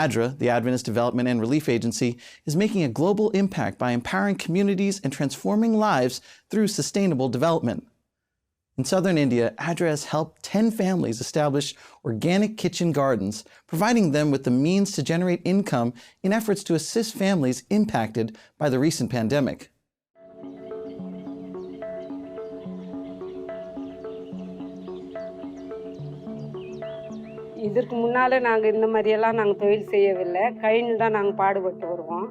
ADRA, the Adventist Development and Relief Agency, is making a global impact by empowering communities and transforming lives through sustainable development. In southern India, ADRA has helped 10 families establish organic kitchen gardens, providing them with the means to generate income in efforts to assist families impacted by the recent pandemic. இதற்கு முன்னால நாங்க இந்த மாதிரி எல்லாம் நாங்க தொழில் செய்யவில்லை. கையில் தான் நாங்க பாடுபட்டு வருவோம்.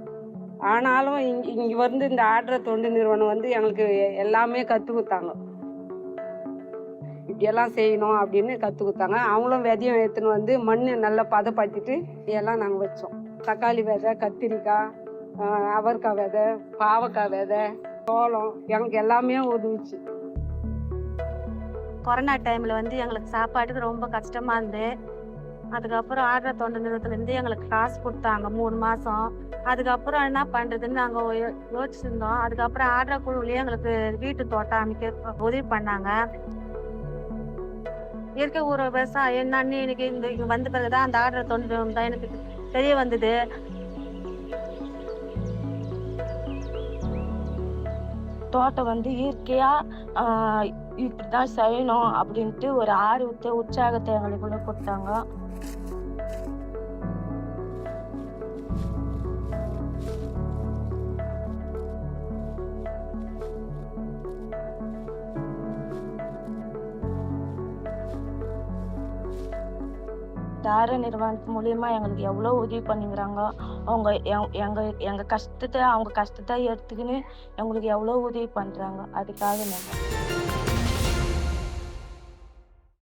ஆனாலும் இங்க வந்து இந்த ஆட்ர தொண்டு நிறுவனம் வந்து எங்களுக்கு எல்லாமே கற்றுக் கொடுத்தாங்க. இப்படியெல்லாம் செய்யணும் அப்படின்னு கற்றுக் கொடுத்தாங்க. அவங்களும் விதையும் எடுத்துன்னு வந்து மண் நல்லா பதப்படுத்திட்டு எல்லாம் நாங்கள் வச்சோம். தக்காளி விதை, கத்திரிக்காய், அவரைக்காய் விதை, பாவக்காய் விதை, சோளம் எங்களுக்கு எல்லாமே உதவுச்சு. கொரோனா டைமில் வந்து எங்களுக்கு சாப்பாட்டுக்கு ரொம்ப கஷ்டமாக இருந்து, அதுக்கப்புறம் ஆட்ர தொண்டு நிறுவனத்துலேருந்து எங்களுக்கு காசு கொடுத்தாங்க 3 மாதம். அதுக்கப்புறம் என்ன பண்ணுறதுன்னு நாங்கள் யோசிச்சிருந்தோம். அதுக்கப்புறம் ஆட்ர குழுவிலேயே எங்களுக்கு வீட்டு தோட்டம் அமைக்க உதவி பண்ணாங்க. இயற்கை ஊற விவசாயம் என்னன்னு எனக்கு இங்கே வந்த பிறகுதான் அந்த ஆட்ர தொண்டு நிறுவனம் தான் எனக்கு தெரிய வந்தது. தோட்டம் வந்து இயற்கையாக இப்படிதான் செய்யணும் அப்படின்ட்டு ஒரு ஆர்வத்தை, உற்சாகத்தை எங்களுக்குள்ள கொடுத்தாங்க. ADRA நிறுவனத்து மூலியமா எங்களுக்கு எவ்வளோ உதவி பண்ணிக்கிறாங்க. அவங்க எங்கள் கஷ்டத்தை அவங்க கஷ்டத்தை எடுத்துக்கின்னு எங்களுக்கு எவ்வளோ உதவி பண்ணுறாங்க. அதுக்காக நாங்கள்